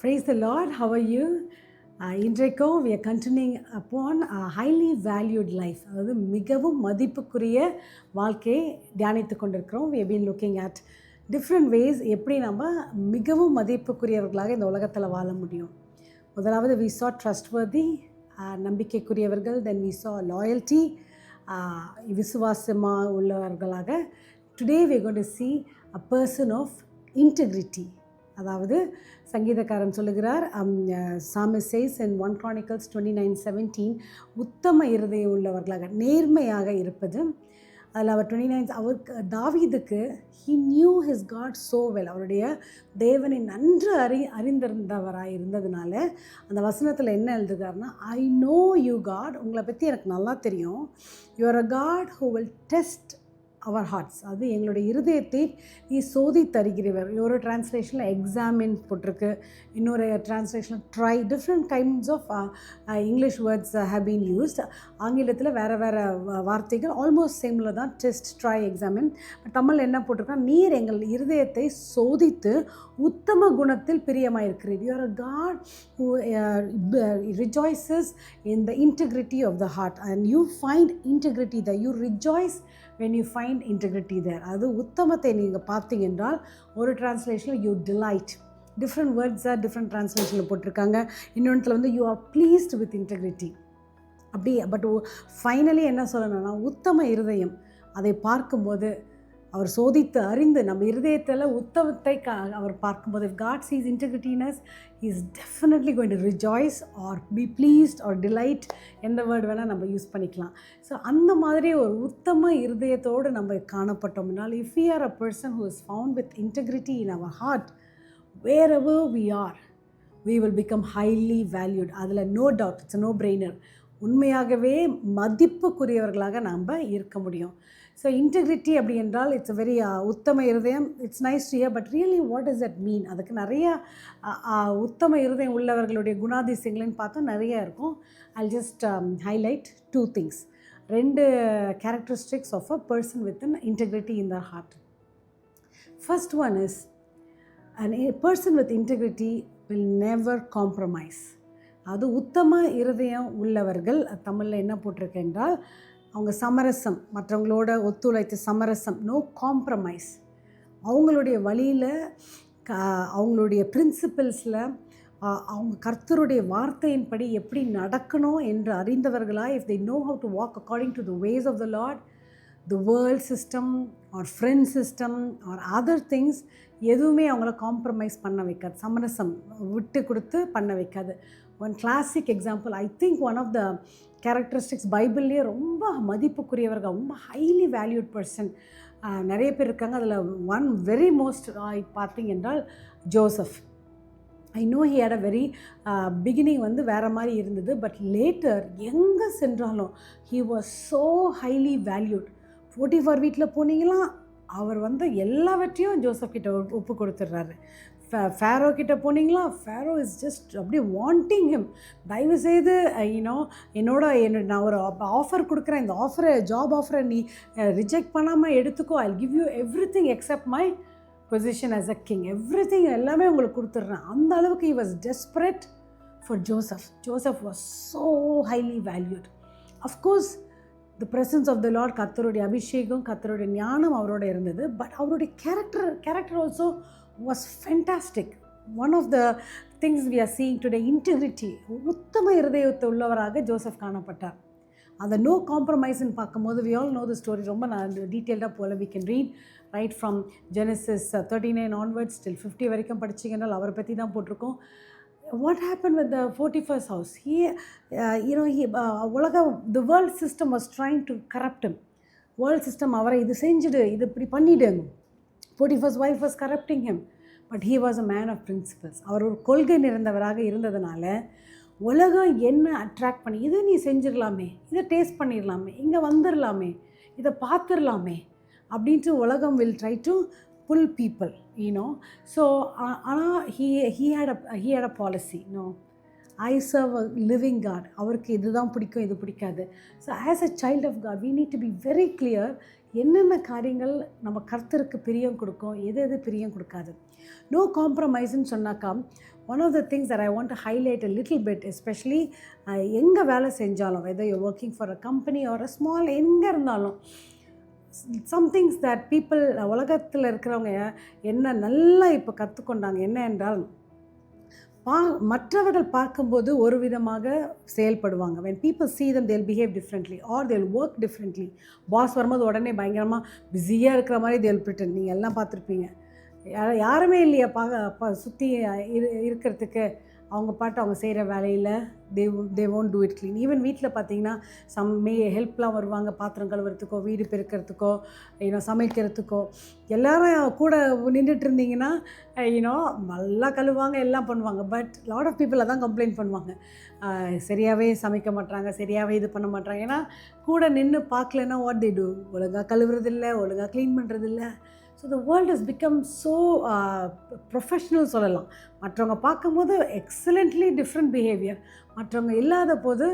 Praise the Lord. How are you? இன்றைக்கோ we are continuing upon a highly valued life. அதாவது மிகவும் மதிப்புக்குரிய வாழ்க்கையை தியானித்து கொண்டிருக்கிறோம். We have been looking at different ways எப்படி நம்ம மிகவும் மதிப்புக்குரியவர்களாக இந்த உலகத்தில் வாழ முடியும். முதலாவது we saw trustworthy, நம்பிக்கைக்குரியவர்கள். Then we saw loyalty, விசுவாசமாக உள்ளவர்களாக. Today we are going to see a person of integrity. அதாவது சங்கீதக்காரன் சொல்லுகிறார், Psalmist says in 1 Chronicles 29:17, உத்தம இருதயம் உள்ளவர்களாக நேர்மையாக இருப்பது. அதில் அவர் 29 அவருக்கு தாவீதுக்கு he knew his God so well, அவருடைய தேவனை நன்று அறிந்திருந்தவராக இருந்ததுனால அந்த வசனத்தில் என்ன எழுதுகிறார்னா, I know you God, உங்களை பற்றி எனக்கு நல்லா தெரியும். You are a God who will test our hearts, அது எங்களுடைய இருதயத்தை நீ சோதி தருகிறவர். ஒரு டிரான்ஸ்லேஷனில் எக்ஸாமின் போட்டிருக்கு, இன்னொரு டிரான்ஸ்லேஷனில் try. Different kinds of English words have been used. ஆங்கிலத்தில் வேறு வேறு வார்த்தைகள் ஆல்மோஸ்ட் சேமில் தான், டெஸ்ட், ட்ரை, எக்ஸாமின். தமிழ் என்ன போட்டிருக்கா, நீர் எங்கள் இருதயத்தை சோதித்து உத்தம குணத்தில் பிரியமாயிருக்கிறீர். You are a God who rejoices in the integrity of the heart, and you find integrity there. You rejoice when you find integrity there. அது உத்தமத்தை நீங்கள் பார்த்தீங்க என்றால், ஒரு டிரான்ஸ்லேஷனில் you delight. டிஃப்ரெண்ட் வேர்ட்ஸாக டிஃப்ரெண்ட் டிரான்ஸ்லேஷனில் போட்டிருக்காங்க. இன்னொன்றில் வந்து you are pleased with integrity அப்படி. But finally என்ன சொல்லணும்னா, உத்தம இருதயம் அதை பார்க்கும்போது அவர் சோதித்து அறிந்து நம்ம இருதயத்தில் உத்தமத்தை அவர் பார்க்கும்போது, if God sees integrity in us, he is definitely going to rejoice or be pleased or delight. எந்த வேர்டு வேணால் நம்ம யூஸ் பண்ணிக்கலாம். ஸோ அந்த மாதிரி ஒரு உத்தம இருதயத்தோடு நம்ம காணப்பட்டோம்னால், if we are a person who is found with integrity in our heart, wherever we are, we will become highly valued. அதில் no doubt, it's a no brainer. உண்மையாகவே மதிப்புக்குரியவர்களாக நாம் இருக்க முடியும். ஸோ இன்டெகிரிட்டி அப்படி என்றால், இட்ஸ் வெரி உத்தம இருதயம். It's nice to hear, but really what does that mean? அதுக்கு நிறைய உத்தம இருதயம் உள்ளவர்களுடைய குணாதிசயங்கள்னு பார்த்தா நிறைய இருக்கும். ஐல் just highlight 2 things, 2 characteristics of a person with an integrity in their heart. First one is, a person with integrity will never compromise. அது உத்தம இருதயம் உள்ளவர்கள், தமிழில் என்ன போட்டிருக்கு என்றால், அவங்க சமரசம், மற்றவங்களோட ஒத்துழைத்து சமரசம், நோ காம்ப்ரமைஸ். அவங்களுடைய வழியில், அவங்களுடைய பிரின்சிபல்ஸில், அவங்க கர்த்தருடைய வார்த்தையின்படி எப்படி நடக்கணும் என்று அறிந்தவர்களாக, if they know how to walk according to the ways of the Lord, the world system or friend system or other things, எதுவுமே அவங்கள காம்ப்ரமைஸ் பண்ண வைக்காது, சமரசம் விட்டு கொடுத்து பண்ண வைக்காது. One classic example, I think one of the characteristics பைபிள்லேயே ரொம்ப மதிப்புக்குரியவர்கள், ரொம்ப ஹைலி வேல்யூட் பர்சன் நிறைய பேர் இருக்காங்க. அதில் ஒன் வெரி மோஸ்ட் பார்த்தீங்க என்றால் Joseph. I know he had a very beginning வந்து வேறு மாதிரி இருந்தது, பட் லேட்டர் எங்கே சென்றாலும் he was so highly valued. Potiphar வீட்டில் போனீங்களா, அவர் வந்து எல்லாவற்றையும் ஜோசப் கிட்ட ஒப்பு கொடுத்துட்றாரு. ஃபேரோ கிட்ட போனீங்களா, ஃபேரோ இஸ் ஜஸ்ட் அப்படியே வாண்டிங் ஹிம். தயவு செய்து நான் ஒரு ஆஃபர் கொடுக்குறேன், இந்த ஆஃபரை, ஜாப் ஆஃபரை நீ ரிஜெக்ட் பண்ணாமல் எடுத்துக்கோ. I give you every thing accept my position as a king. Everything எல்லாமே உங்களுக்கு கொடுத்துட்றேன். அந்த அளவுக்கு he was desperate for Joseph. Joseph was so highly valued. Of course, the presence of the Lord, கர்த்தருடைய அபிஷேகம், கர்த்தருடைய ஞானம் அவரோட இருந்தது. பட் அவருடைய character also was fantastic. One of the things we are seeing today, integrity, உத்தம இருதயத்தை உள்ளவராக Joseph காணப்பட்டார். அந்த நோ காம்ப்ரமைஸ்ன்னு பார்க்கும்போது we all know the story. ரொம்ப நான் டீட்டெயில்டாக போல we can read right from Genesis 39 onwards till 50 வரைக்கும் படிச்சிங்கன்னா அவரை பற்றி தான் போட்டிருக்கோம். What happened with the Potiphar's house? The world system was trying to corrupt him. World system அவரை இது செஞ்சுடு, இது இப்படி பண்ணிடு. Potiphar's wife was corrupting him, but he was a man of principles. அவர் ஒரு கொள்கை நிறைந்தவராக இருந்ததுனால உலகம் என்ன அட்ராக்ட் பண்ணி, இதை நீ செஞ்சிடலாமே, இதை டேஸ்ட் பண்ணிடலாமே, இங்கே வந்துடலாமே, இதை பார்த்துடலாமே அப்படின்ட்டு உலகம் will try to pull people, So ஆனால் he had a policy. I serve a living God. அவருக்கு இதுதான் பிடிக்கும், இது பிடிக்காது. So as a child of God, we need to be very clear. என்னென்ன காரியங்கள் நம்ம கர்த்தருக்கு பிரியம் கொடுக்கும், எது எது பிரியம் கொடுக்காது. நோ காம்ப்ரமைஸ்ன்னு சொன்னாக்கா, one of the things that I want to highlight a little bit, especially எங்கே வேலை செஞ்சாலும், whether you working for a company or a small, எங்கே இருந்தாலும் சம் திங்ஸ் தட் பீப்புள், உலகத்தில் இருக்கிறவங்க என்ன நல்லா இப்போ கற்றுக்கொண்டாங்க என்ன என்றால், மற்றவர்கள் பார்க்கும்போது ஒரு விதமாக செயல்படுவாங்க. when people see them they'll behave differently or they'll work differently. Boss வரும்போது உடனே பயங்கரமாக பிஸியாக இருக்கிற மாதிரி they'll pretend. நீங்கள் எல்லாம் பார்த்துருப்பீங்க. யாருமே இல்லையா சுற்றி இருக்கிறதுக்கு, அவங்க பாட்டு அவங்க செய்கிற வேலையில் தே won't do it clean. Even வீட்டில் பார்த்தீங்கன்னா ஹெல்ப்லாம் வருவாங்க, பாத்திரம் கழுவுறதுக்கோ வீடு பெருக்கிறதுக்கோ சமைக்கிறதுக்கோ. எல்லோரும் கூட நின்றுட்டு இருந்தீங்கன்னா நல்லா கழுவாங்க, எல்லாம் பண்ணுவாங்க. பட் லாட் ஆஃப் பீப்புள் அதான் கம்ப்ளைண்ட் பண்ணுவாங்க, சரியாகவே சமைக்க மாட்டாங்க, சரியாகவே இது பண்ண மாட்டாங்க. ஏன்னா கூட நின்று பார்க்கலன்னா வாட் தே டூ, ஒழுங்காக கழுவுறதில்லை, ஒழுங்காக க்ளீன் பண்ணுறதில்ல. So the world has become so professional சொல்லலாம். மற்றவங்க பார்க்கும்போது எக்ஸலண்ட்லி டிஃப்ரெண்ட் பிஹேவியர், மற்றவங்க இல்லாத போது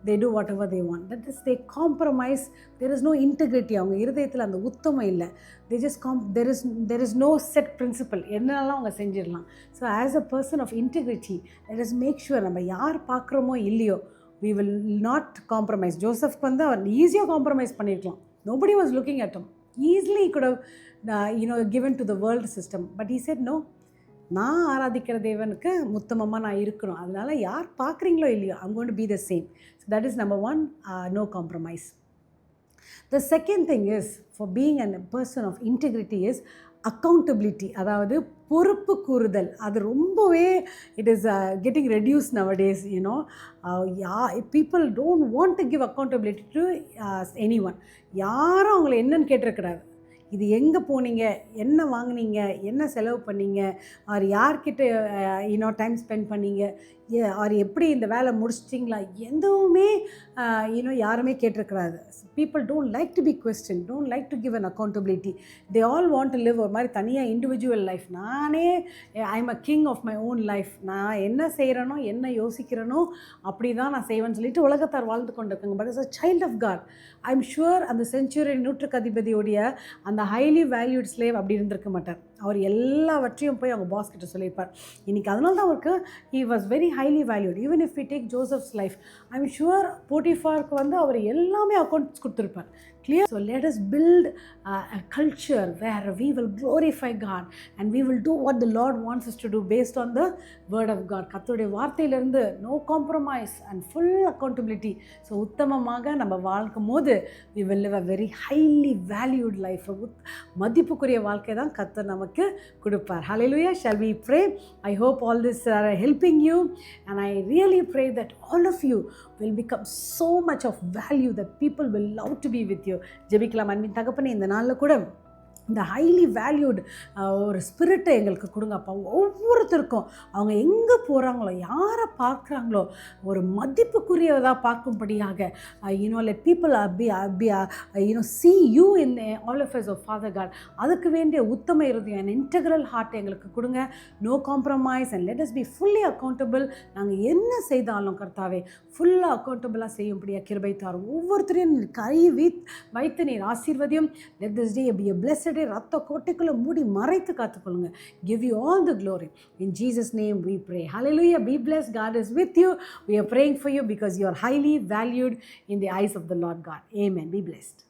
they do whatever they want. That is, they compromise. There is no integrity. அவங்க இருதயத்தில் அந்த உத்தமம் இல்லை. They just there is no set principle. என்னெல்லாம் அவங்க செஞ்சிடலாம். So as a person of integrity, let us make sure நம்ம யார் பார்க்குறோமோ இல்லையோ we will not compromise. ஜோசப்க்கு அவர் ஈஸியாக காம்ப்ரமைஸ் பண்ணியிருக்கலாம். nobody was looking at him. easily he could have given to the world system, but he said no, நான் ஆராதிக்கிற தேவனுக்கு உத்தமமாக நான் இருக்கணும், அதனால் யார் பார்க்குறீங்களோ இல்லையோ I'm going to be the same. So that is number one, no compromise. The second thing is, for being a person of integrity, is accountability. அதாவது பொறுப்பு கூறுதல். அது ரொம்பவே it is getting reduced nowadays. People don't want to give accountability to anyone. யாரும் அவங்களை என்னன்னு கேட்டிருக்கிறாரு, இது எங்கே போனீங்க, என்ன வாங்கினீங்க, என்ன செலவு பண்ணீங்க, ஆர் யார்கிட்ட டைம் ஸ்பெண்ட் பண்ணீங்க, ஆர் எப்படி இந்த வேலை முடிச்சிட்டிங்களா, எதுவுமே யாருமே கேட்டிருக்கிறாரு. People don't like to be question, don't like to give an accountability. They all want to live ஒரு மாதிரி தனியாக இண்டிவிஜுவல் லைஃப். நானே I am a king of my own life, நான் என்ன செய்கிறேனோ என்ன யோசிக்கிறேனோ அப்படி தான் நான் செய்வேன்னு சொல்லிட்டு உலகத்தார் வாழ்ந்து கொண்டிருக்காங்க. But is a child of God. I am sure அந்த செஞ்சுரி நூற்றுக்கு அதிபதியோடைய அந்த ஹைலி வேல்யூட் ஸ்லேவ் அப்படி இருந்திருக்க மாட்டார். அவர் எல்லாவற்றையும் போய் அவங்க பாஸ் கிட்ட சொல்லியிருப்பார். இன்றைக்கி அதனால தான் அவருக்கு he was very highly valued. even if we take Joseph's life, I'm sure போட்டிஃபாருக்கு அவர் எல்லாமே accounts கொடுத்துருப்பார். Clear? So let us build a culture where we will glorify God and we will do what the Lord wants us to do based on the word of God. கர்த்தருடைய வார்த்தையிலிருந்து no compromise and full accountability. So உத்தமமாக நம்ம வாழ்க்கும் போது we will live a very highly valued life. மதிப்புக்குரிய வாழ்க்கை தான் கர்த்தர் நமக்கு கொடுப்பார். Hallelujah. Shall we pray? I hope all this are helping you, and I really pray that all of you will become so much of value that people will love to be with you. ஜெபிக்கலாம். அன்பின் தகப்பனே, இந்த நாளில் கூட இந்த highly valued ஒரு ஸ்பிரிட்டை எங்களுக்கு கொடுங்க அப்பா. ஒவ்வொருத்தருக்கும் அவங்க எங்கே போகிறாங்களோ, யாரை பார்க்குறாங்களோ, ஒரு மதிப்புக்குரியதாக பார்க்கும்படியாக let people see you in all of us, of Father God. அதுக்கு வேண்டிய உத்தம இருதயம், an integral heart எங்களுக்கு கொடுங்க. no compromise, and let us be fully accountable. நாங்கள் என்ன செய்தாலும் கர்த்தாவே ஃபுல்லாக அக்கௌண்டபிளாக செய்யும்படியாக கிருபை தாரும். ஒவ்வொருத்தரையும் கை வைத்து நீர் ஆசீர்வதியும். let this day be a blessed day. ரத்த கோட்டைக்குள்ளே மூடி மறைத்து காத்துக்கொள்ளுங்க. give you all the glory. in Jesus name we pray. Hallelujah. Be blessed. God is with you. We are praying for you because you are highly valued in the eyes of the Lord God. Amen. Be blessed.